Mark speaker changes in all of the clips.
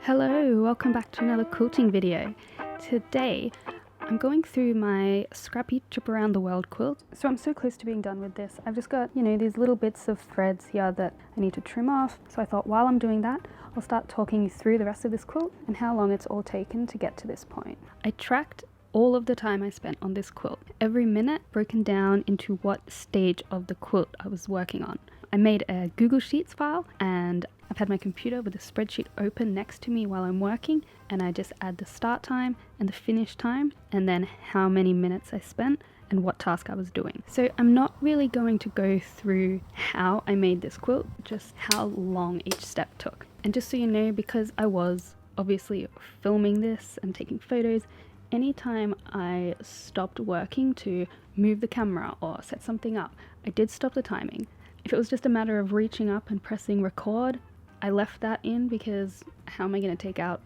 Speaker 1: Hello, welcome back to another quilting video. Today I'm going through my scrappy trip around the world quilt. So I'm so close to being done with this. I've just got, these little bits of threads here that I need to trim off. So I thought while I'm doing that, I'll start talking you through the rest of this quilt and how long it's all taken to get to this point. I tracked all of the time I spent on this quilt, every minute broken down into what stage of the quilt I was working on. I made a Google Sheets file and I've had my computer with a spreadsheet open next to me while I'm working, and I just add the start time and the finish time and then how many minutes I spent and what task I was doing. So I'm not really going to go through how I made this quilt, just how long each step took. And just so you know, because I was obviously filming this and taking photos, anytime I stopped working to move the camera or set something up, I did stop the timing. If it was just a matter of reaching up and pressing record, I left that in because how am I going to take out,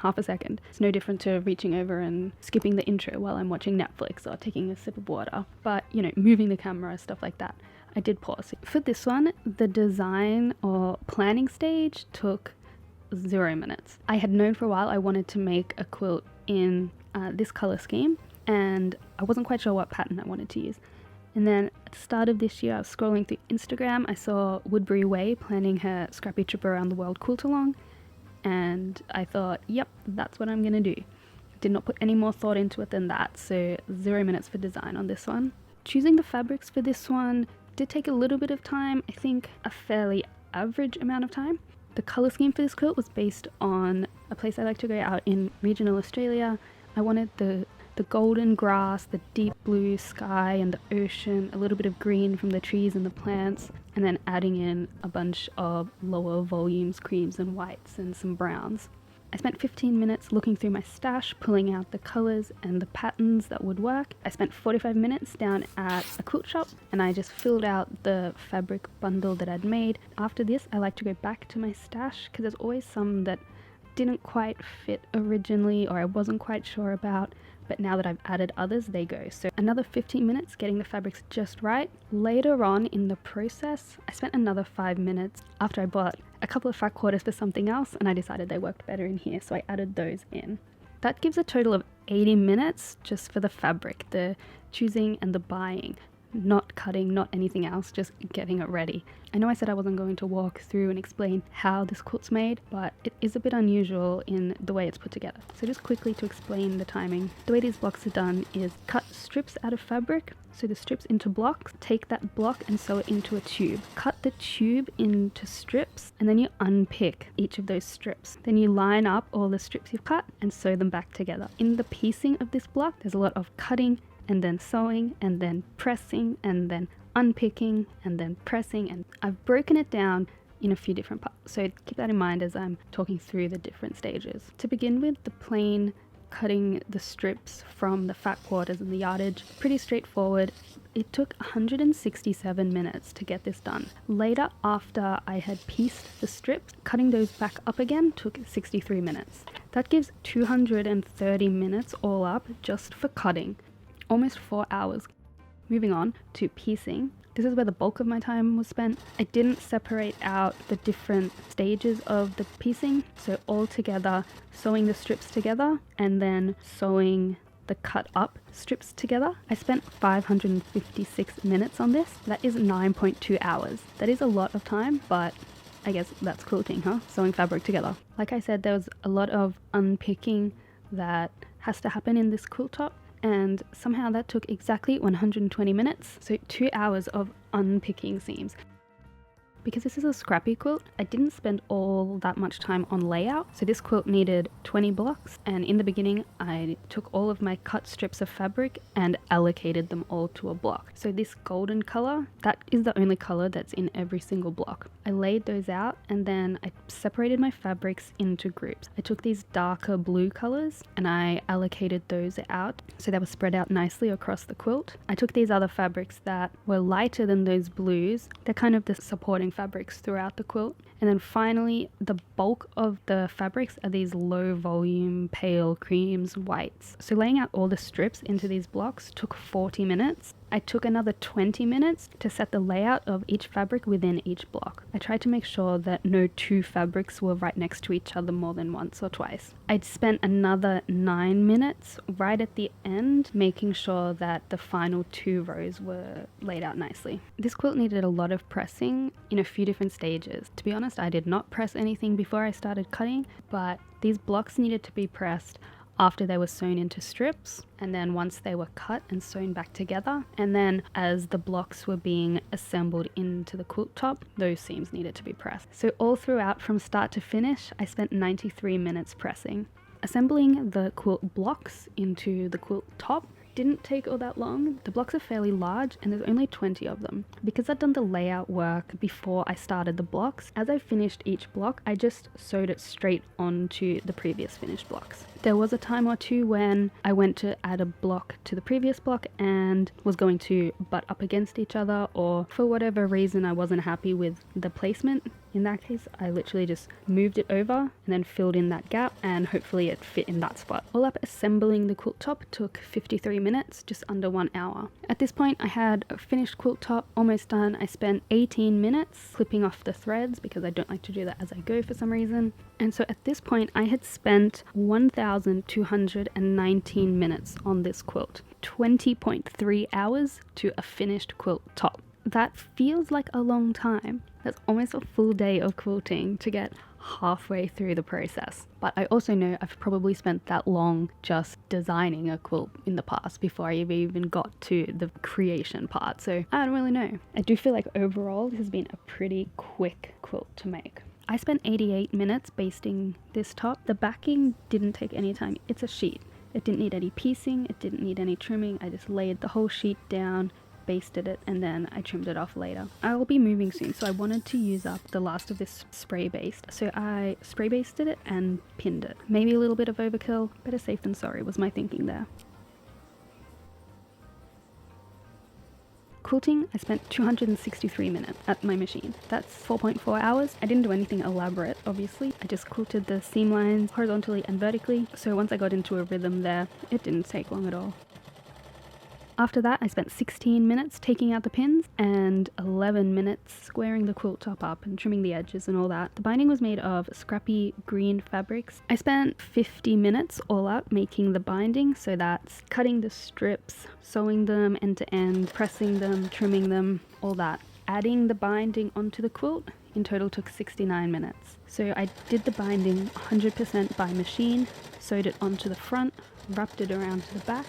Speaker 1: half a second? It's no different to reaching over and skipping the intro while I'm watching Netflix or taking a sip of water. But, moving the camera, stuff like that, I did pause. For this one, the design or planning stage took 0 minutes. I had known for a while I wanted to make a quilt in this color scheme, and I wasn't quite sure what pattern I wanted to use. And then at the start of this year, I was scrolling through Instagram. I saw Woodbury Way planning her scrappy trip around the world quilt along, and I thought, yep, that's what I'm going to do. Did not put any more thought into it than that, so 0 minutes for design on this one. Choosing the fabrics for this one did take a little bit of time, I think a fairly average amount of time. The colour scheme for this quilt was based on a place I like to go out in regional Australia. I wanted the golden grass, the deep blue sky and the ocean, a little bit of green from the trees and the plants, and then adding in a bunch of lower volumes, creams and whites and some browns. I spent 15 minutes looking through my stash, pulling out the colours and the patterns that would work. I spent 45 minutes down at a quilt shop and I just filled out the fabric bundle that I'd made. After this, I like to go back to my stash because there's always some that didn't quite fit originally or I wasn't quite sure about, but now that I've added others, they go. So another 15 minutes getting the fabrics just right. Later on in the process, I spent another 5 minutes after I bought a couple of fat quarters for something else and I decided they worked better in here, so I added those in. That gives a total of 80 minutes just for the fabric, the choosing and the buying. Not cutting, not anything else, just getting it ready. I know I said I wasn't going to walk through and explain how this quilt's made, but it is a bit unusual in the way it's put together. So just quickly to explain the timing, the way these blocks are done is cut strips out of fabric, so the strips into blocks, take that block and sew it into a tube. Cut the tube into strips and then you unpick each of those strips. Then you line up all the strips you've cut and sew them back together. In the piecing of this block, there's a lot of cutting and then sewing and then pressing and then unpicking and then pressing, and I've broken it down in a few different parts, so keep that in mind as I'm talking through the different stages. To begin with, the plain cutting the strips from the fat quarters and the yardage, pretty straightforward. It took 167 minutes to get this done. Later, after I had pieced the strips, cutting those back up again took 63 minutes. That gives 230 minutes all up just for cutting. Almost 4 hours. Moving on to piecing. This is where the bulk of my time was spent. I didn't separate out the different stages of the piecing, so all together, sewing the strips together and then sewing the cut up strips together. I spent 556 minutes on this. That is 9.2 hours. That is a lot of time, but I guess that's quilting, huh? Sewing fabric together. Like I said, there was a lot of unpicking that has to happen in this quilt top, and somehow that took exactly 120 minutes, so 2 hours of unpicking seams. Because this is a scrappy quilt, I didn't spend all that much time on layout. So this quilt needed 20 blocks, and in the beginning I took all of my cut strips of fabric and allocated them all to a block. So this golden color, that is the only color that's in every single block. I laid those out and then I separated my fabrics into groups. I took these darker blue colors and I allocated those out so they were spread out nicely across the quilt. I took these other fabrics that were lighter than those blues. They're kind of the supporting fabrics throughout the quilt. And then finally, the bulk of the fabrics are these low volume, pale creams, whites. So laying out all the strips into these blocks took 40 minutes. I took another 20 minutes to set the layout of each fabric within each block. I tried to make sure that no two fabrics were right next to each other more than once or twice. I'd spent another 9 minutes right at the end making sure that the final 2 rows were laid out nicely. This quilt needed a lot of pressing in a few different stages. To be honest, I did not press anything before I started cutting, but these blocks needed to be pressed after they were sewn into strips, and then once they were cut and sewn back together, and then as the blocks were being assembled into the quilt top, those seams needed to be pressed. So all throughout, from start to finish, I spent 93 minutes pressing. Assembling the quilt blocks into the quilt top didn't take all that long. The blocks are fairly large and there's only 20 of them. Because I'd done the layout work before I started the blocks, as I finished each block, I just sewed it straight onto the previous finished blocks. There was a time or two when I went to add a block to the previous block and was going to butt up against each other, or for whatever reason I wasn't happy with the placement. In that case, I literally just moved it over and then filled in that gap, and hopefully it fit in that spot. All up, assembling the quilt top took 53 minutes, just under 1 hour. At this point, I had a finished quilt top, almost done. I spent 18 minutes clipping off the threads because I don't like to do that as I go for some reason. And so at this point, I had spent 1,219 minutes on this quilt, 20.3 hours to a finished quilt top. That feels like a long time. That's almost a full day of quilting to get halfway through the process. But I also know I've probably spent that long just designing a quilt in the past before I even got to the creation part. So I don't really know. I do feel like overall this has been a pretty quick quilt to make. I spent 88 minutes basting this top. The backing didn't take any time. It's a sheet. It didn't need any piecing. It didn't need any trimming. I just laid the whole sheet down, basted it, and then I trimmed it off later. I will be moving soon, so I wanted to use up the last of this spray baste. So I spray basted it and pinned it. Maybe a little bit of overkill, better safe than sorry was my thinking there. Quilting, I spent 263 minutes at my machine. That's 4.4 hours. I didn't do anything elaborate, obviously. I just quilted the seam lines horizontally and vertically, so once I got into a rhythm there, it didn't take long at all. After that, I spent 16 minutes taking out the pins and 11 minutes squaring the quilt top up and trimming the edges and all that. The binding was made of scrappy green fabrics. I spent 50 minutes all out making the binding, so that's cutting the strips, sewing them end to end, pressing them, trimming them, all that. Adding the binding onto the quilt in total took 69 minutes. So I did the binding 100% by machine, sewed it onto the front, wrapped it around to the back,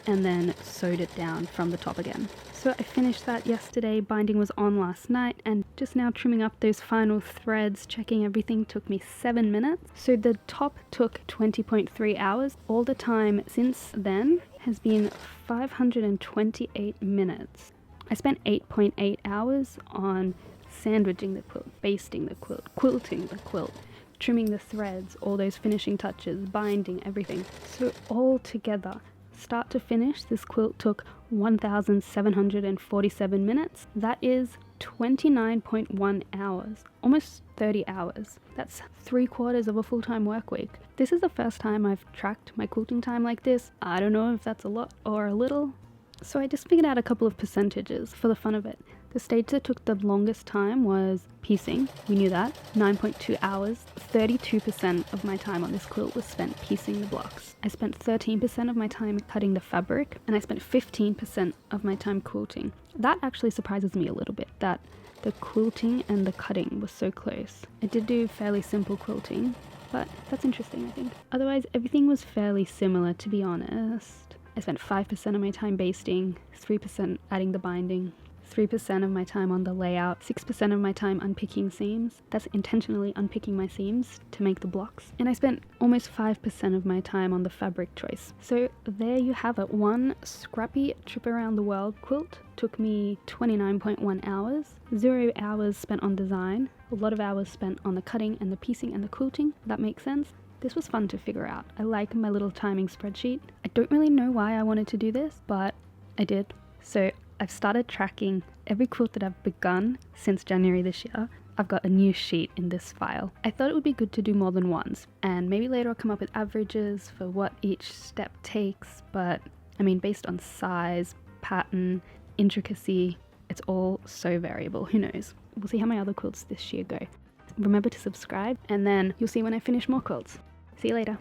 Speaker 1: and then sewed it down from the top again. So I finished that yesterday, binding was on last night, and just now trimming up those final threads, checking everything took me 7 minutes. So the top took 20.3 hours. All the time since then has been 528 minutes. I spent 8.8 hours on sandwiching the quilt, basting the quilt, quilting the quilt, trimming the threads, all those finishing touches, binding, everything. So all together, start to finish, this quilt took 1,747 minutes. That is 29.1 hours, almost 30 hours. That's 3/4 of a full-time work week. This is the first time I've tracked my quilting time like this. I don't know if that's a lot or a little. So I just figured out a couple of percentages for the fun of it. The stage that took the longest time was piecing. We knew that. 9.2 hours. 32% of my time on this quilt was spent piecing the blocks. I spent 13% of my time cutting the fabric, and I spent 15% of my time quilting. That actually surprises me a little bit, that the quilting and the cutting was so close. I did do fairly simple quilting, but that's interesting, I think. Otherwise, everything was fairly similar, to be honest. I spent 5% of my time basting, 3% adding the binding, 3% of my time on the layout, 6% of my time unpicking seams. That's intentionally unpicking my seams to make the blocks. And I spent almost 5% of my time on the fabric choice. So there you have it. One scrappy trip around the world quilt took me 29.1 hours, 0 hours spent on design, a lot of hours spent on the cutting and the piecing and the quilting. That makes sense. This was fun to figure out. I like my little timing spreadsheet. I don't really know why I wanted to do this, but I did. So I've started tracking every quilt that I've begun since January this year. I've got a new sheet in this file. I thought it would be good to do more than once, and maybe later I'll come up with averages for what each step takes, but I mean, based on size, pattern, intricacy. It's all so variable. Who knows? We'll see how my other quilts this year go. Remember to subscribe, and then you'll see when I finish more quilts. See you later.